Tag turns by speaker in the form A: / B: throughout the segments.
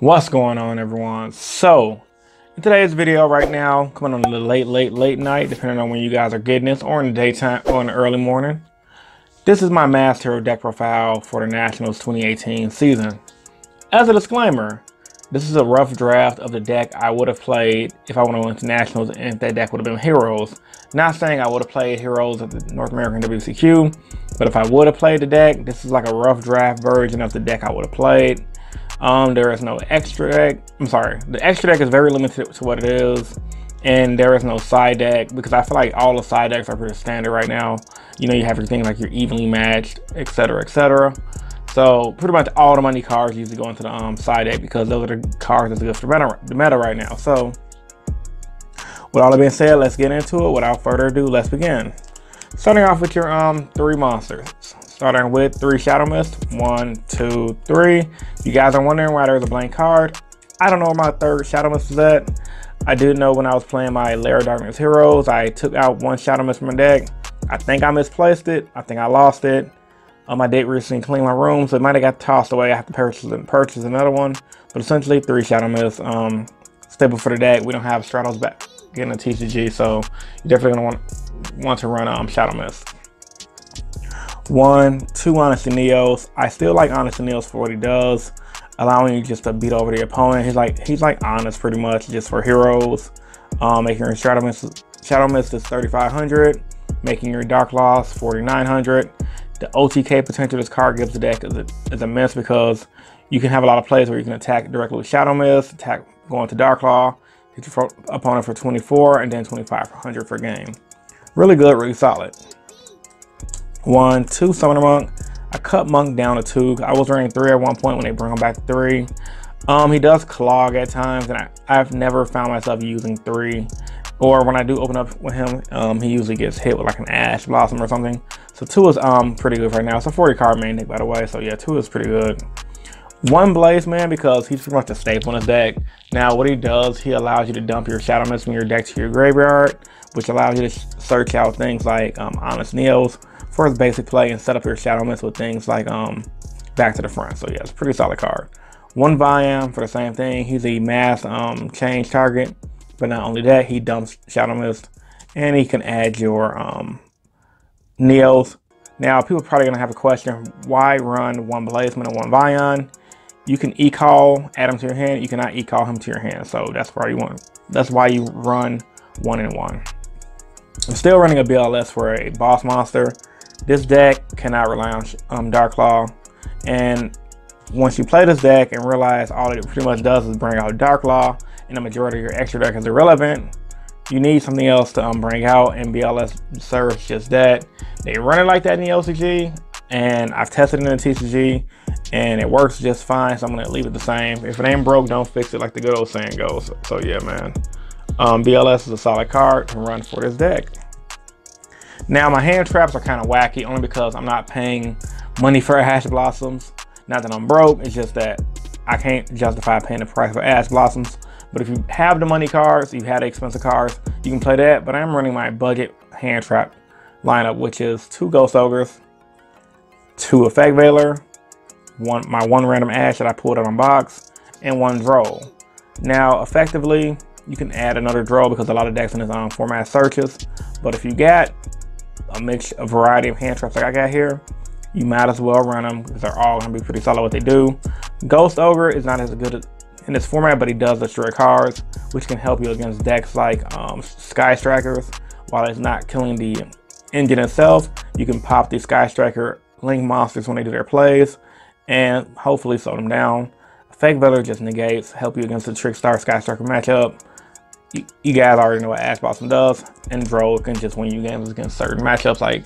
A: What's going on, everyone? So in today's video right now, coming on the late night, depending on when you guys are getting this, or in the daytime or in the early morning, this is my Masked Hero deck profile for the Nationals 2018 season. As a disclaimer, this is a rough draft of the deck I would have played if I would have went to Nationals and if that deck would have been Heroes. Not saying I would have played Heroes at the North American NAWCQ, but if I would have played the deck, this is like a rough draft version of the deck I would have played. There is no extra deck. I'm sorry, the extra deck is very limited to what it is, and there is no side deck because I feel like all the side decks are pretty standard right now. You know, you have everything like you're evenly matched, etc., etc. So pretty much all the money cards usually go into the side deck because those are the cards that's good for the meta right now. So with all that being said, let's get into it. Without further ado, let's begin. Starting off with your three monsters. Starting with 3 Shadow Mist. 1, 2, 3. If you guys are wondering why there's a blank card, I don't know where my 3rd Shadow Mist is at. I did know when I was playing my Lair of Darkness Heroes, I took out 1 Shadow Mist from my deck. I think I misplaced it. I think I lost it. I did recently clean my room, so it might have got tossed away. I have to purchase another one. But essentially, 3 Shadow Mist. Staple for the deck. We don't have Stratos back getting a TCG, so you're definitely going to want to run Shadow Mist. 1, 2 Honest Neos. I still like Honest Neos for what he does, allowing you just to beat over the opponent. He's like Honest pretty much just for heroes. Making your Shadow Mist is 3,500, making your Dark Loss 4,900. The OTK potential this card gives the deck is immense because you can have a lot of plays where you can attack directly with Shadow Mist, going to Dark Claw, hit your opponent for 24, and then 2,500 per game. Really good, really solid. 1, 2 Summoner Monk. I cut Monk down to 2. I was running 3 at one point when they bring him back to 3. He does clog at times, and I've never found myself using 3. Or when I do open up with him, he usually gets hit with like an Ash Blossom or something. So 2 is pretty good right now. It's a 40 card main deck, by the way. So yeah, 2 is pretty good. 1 Blaze Man, because he's pretty much a staple in his deck. Now what he does, he allows you to dump your Shadow Mist from your deck to your graveyard, which allows you to search out things like Honest Neos for his basic play and set up your Shadow Mist with things like Back to the Front. So yeah, it's a pretty solid card. 1 Viam for the same thing. He's a mass change target, but not only that, he dumps Shadow Mist and he can add your Neos. Now people are probably gonna have a question, why run 1 Blazeman and 1 Vion? You can e-call, add him to your hand. You cannot e-call him to your hand, so that's why you run 1 and 1. I'm still running a BLS for a boss monster. This deck cannot rely on Dark Claw, and once you play this deck and realize all it pretty much does is bring out Dark Claw, and the majority of your extra deck is irrelevant, you need something else to bring out, and BLS serves just that. They run it like that in the OCG, and I've tested it in the TCG, and it works just fine, so I'm gonna leave it the same. If it ain't broke, don't fix it, like the good old saying goes. So yeah, man. BLS is a solid card to run for this deck. Now my hand traps are kind of wacky, only because I'm not paying money for Ash Blossoms. Not that I'm broke, it's just that I can't justify paying the price for Ash Blossoms. But if you have the money cards, you have the expensive cards, you can play that. But I'm running my budget hand trap lineup, which is 2 Ghost Ogres, 2 Effect Veiler, my 1 random Ash that I pulled out of my box, and 1 Droll. Now effectively, you can add another Droll because a lot of decks in this format searches. But if you got a variety of hand traps like I got here, you might as well run them because they're all going to be pretty solid what they do. Ghost Ogre is not as good in this format, but he does destroy cards, which can help you against decks like Sky Strikers. While it's not killing the engine itself, you can pop the Sky Striker Link monsters when they do their plays and hopefully slow them down. Fake Veiler just negates, help you against the Trickstar Sky Striker matchup. You guys already know what Ash Blossom does, and Droll can just win you games against certain matchups like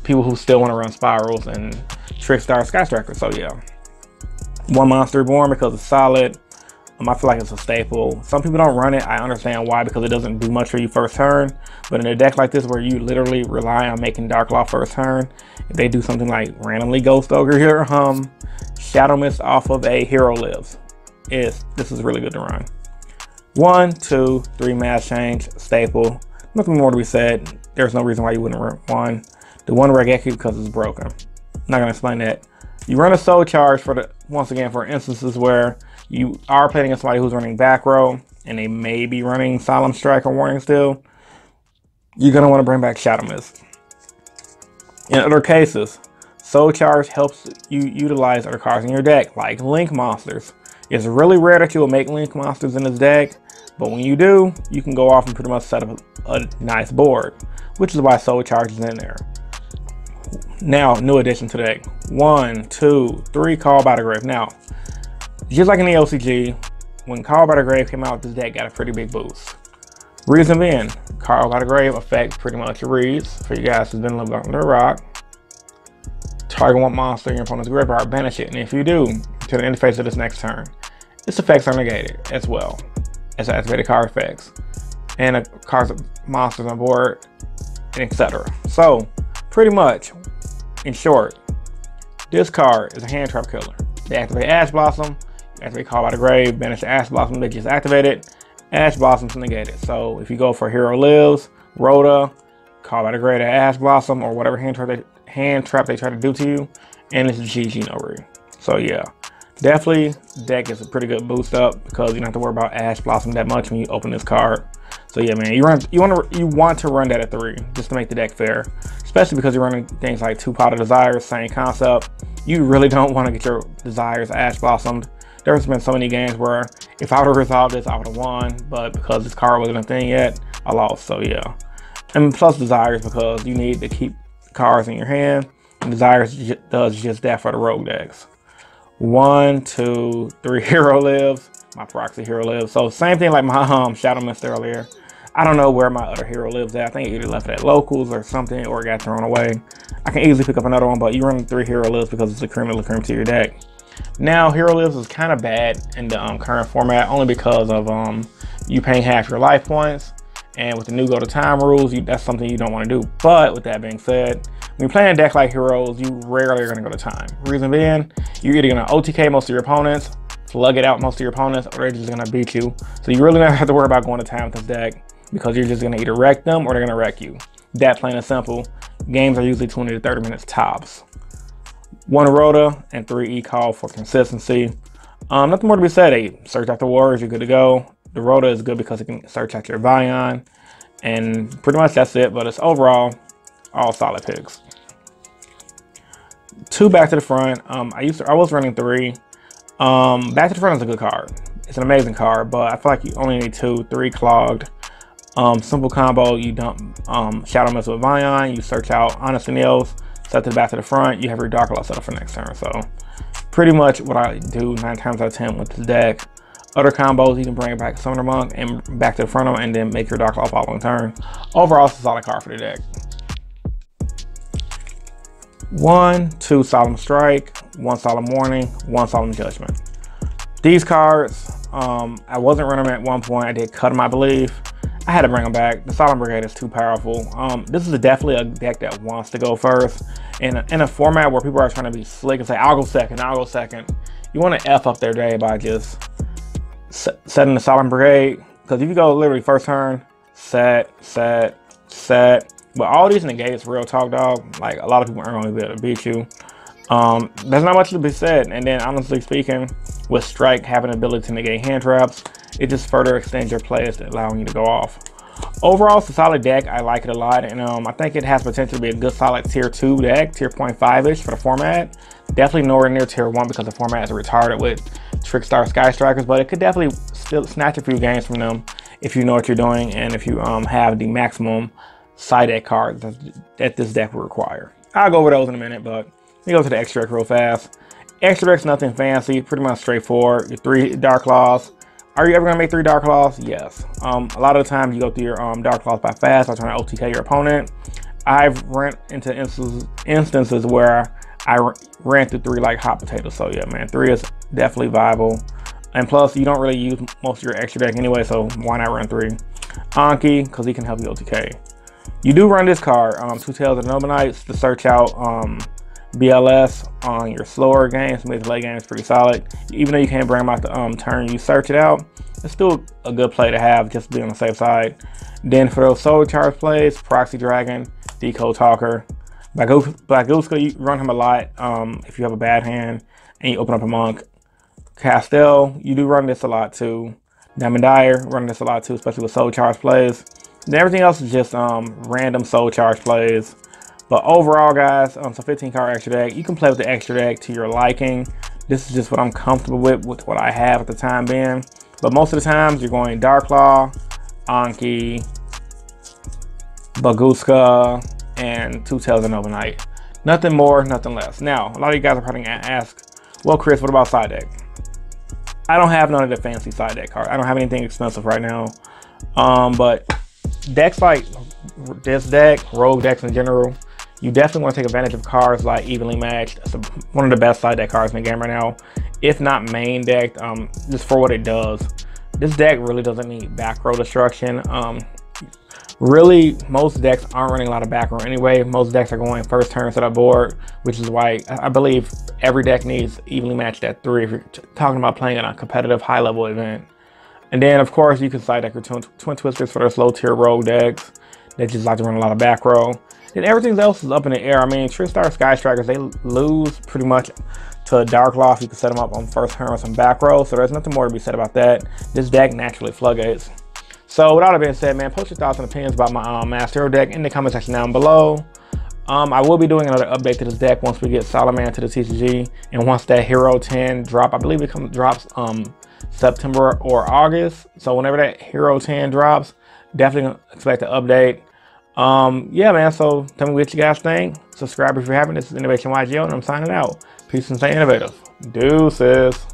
A: people who still want to run Spirals and Trickstar Sky Striker. So yeah, 1 Monster Reborn because it's solid. I feel like it's a staple. Some people don't run it. I understand why, because it doesn't do much for you first turn. But in a deck like this where you literally rely on making Dark Claw first turn, if they do something like randomly Ghost Ogre here, Shadow Mist off of a Hero Lives, this is really good to run. 1, 2, 3 mass change, staple. Nothing more to be said. There's no reason why you wouldn't run 1. The 1 Regeki because it's broken. I'm not gonna explain that. You run a Soul Charge for once again for instances where you are playing against somebody who's running back row and they may be running Solemn Strike or Warning still, you're going to want to bring back Shadow Mist. In other cases, Soul Charge helps you utilize other cards in your deck, like Link Monsters. It's really rare that you will make Link Monsters in this deck, but when you do, you can go off and pretty much set up a nice board, which is why Soul Charge is in there. Now, new addition to the deck. 1, 2, 3 Call by the Grave. Now, just like in the NAWCQ, when Call by the Grave came out, this deck got a pretty big boost. Reason being, Call by the Grave affects pretty much your reads. For you guys who's been living under a rock, target one monster in your opponent's graveyard, banish it, and if you do, to the interface of this next turn, its effects are negated as well as activated card effects and a cards monsters on board, etc. So, pretty much, in short, this card is a hand trap killer. They activate Ash Blossom, you activate Call by the Grave, banish the Ash Blossom that just activated, Ash Blossom's negated. So if you go for Hero Lives, Rhoda, Call by the Grave, Ash Blossom, or whatever hand trap they try to do to you, and it's GG no re. So yeah, definitely deck is a pretty good boost up because you don't have to worry about Ash Blossom that much when you open this card. So yeah, man, you want to run that at 3 just to make the deck fair, especially because you're running things like 2 Pot of Desires, same concept. You really don't want to get your Desires Ash Blossomed. There's been so many games where if I would have resolved this, I would have won, but because this card wasn't a thing yet, I lost. So yeah, and plus Desires because you need to keep cards in your hand, and Desires does just that for the rogue decks. 1, 2, 3 Hero Lives. My proxy Hero Lives. So same thing like my Shadow Mist earlier. I don't know where my other Hero Lives at. I think it either left it at locals or something, or it got thrown away. I can easily pick up another one, but you run 3 Hero Lives because it's the cream of the cream to your deck. Now, Hero Lives is kind of bad in the current format, only because of you paying half your life points, and with the new go to time rules, that's something you don't want to do. But with that being said, when you're playing a deck like Heroes, you rarely are going to go to time. Reason being, you're either going to OTK most of your opponents, slug it out most of your opponents, or they're just going to beat you. So you really never have to worry about going to time with this deck because you're just going to either wreck them or they're going to wreck you. That plain and simple. Games are usually 20 to 30 minutes tops. 1 Rhoda and 3 E-Call for consistency. Nothing more to be said. Hey, search after Warriors, you're good to go. The Rhoda is good because it can search out your Vion. And pretty much that's it, but it's overall all solid picks. 2 Back to the Front. I was running 3. Back to the Front is a good card. It's an amazing card, but I feel like you only need 2, 3 clogged. Simple combo, you dump Shadow Mist with Vion, you search out Honest Nails, set to the Back to the Front, you have your Dark Law set up for next turn. So pretty much what I do 9 times out of 10 with this deck. Other combos, you can bring it back to Summoner Monk and back to the front of them and then make your Dark Law following turn. Overall, it's a solid card for the deck. 1, 2 Solemn Strike, 1 Solemn Warning, 1 Solemn Judgment. These cards, I wasn't running them at one point. I did cut them, I believe. I had to bring them back. The Solemn Brigade is too powerful. This is definitely a deck that wants to go first. In a format where people are trying to be slick and say, I'll go second, I'll go second. You want to F up their day by just setting the Solemn Brigade. Because if you go literally first turn, set. But all these negates, real talk, dog, like a lot of people aren't going to be able to beat you. There's not much to be said. And then honestly speaking, with Strike having the ability to negate hand traps, it just further extends your plays, allowing you to go off. Overall, it's a solid deck. I like it a lot, and I think it has potential to be a good solid tier 2 deck, tier 0.5-ish for the format. Definitely nowhere near tier 1 because the format is retarded with Trickstar Sky Strikers, but it could definitely still snatch a few games from them if you know what you're doing and if you have the maximum side deck cards that this deck will require. I'll go over those in a minute, but let me go to the extra deck real fast. Extra deck's nothing fancy, pretty much straightforward. Your 3 Dark Claws. Are you ever going to make 3 Dark Claws? Yes. A lot of the times you go through your Dark Claws by fast by trying to OTK your opponent. I've ran into instances where I ran through 3 like hot potatoes. So yeah, man, 3 is definitely viable. And plus, you don't really use most of your extra deck anyway, so why not run 3? Anki, because he can help you OTK. You do run this card, 2 Tails of the Noble Knights, to search out BLS on your slower games. Mid-to-late games pretty solid. Even though you can't bring them out the turn you search it out, it's still a good play to have just to be on the safe side. Then for those Soul Charge plays, Proxy Dragon, Decode Talker, Black Uska, you run him a lot if you have a bad hand and you open up a Monk. Castell, you do run this a lot too. Diamond Dyer, run this a lot too, especially with soul charge plays. Then everything else is just random soul charge plays. But overall, guys, so 15 card extra deck. You can play with the extra deck to your liking. This is just what I'm comfortable with what I have at the time being. But most of the times, you're going Dark Claw, Anki, Baguska, and Two Tails and Overnight. Nothing more, nothing less. Now, a lot of you guys are probably gonna ask, well, Chris, what about side deck? I don't have none of the fancy side deck cards. I don't have anything expensive right now. But decks like this deck, rogue decks in general, you definitely want to take advantage of cards like Evenly Matched. It's one of the best side deck cards in the game right now, if not main decked, just for what it does. This deck really doesn't need back row destruction. Really, most decks aren't running a lot of back row anyway. Most decks are going first turn to the board, which is why I believe every deck needs Evenly Matched at 3 if you're talking about playing in a competitive high level event. And then, of course, you can side deck your Twin Twisters for those low tier rogue decks that just like to run a lot of back row. And everything else is up in the air. I mean, Trickstar Sky Strikers, they lose pretty much to Dark Law if you can set them up on first turn with some back row. So there's nothing more to be said about that. This deck naturally floodgates. So with all that being said, man, post your thoughts and opinions about my Masked Hero deck in the comment section down below. I will be doing another update to this deck once we get Salaman to the TCG, and once that Hero 10 drop, I believe it drops September or August. So whenever that Hero 10 drops, definitely expect an update. Yeah, man, so tell me what you guys think. Subscribe if you haven't. This is InnovationYGO, and I'm signing out. Peace and stay innovative. Deuces.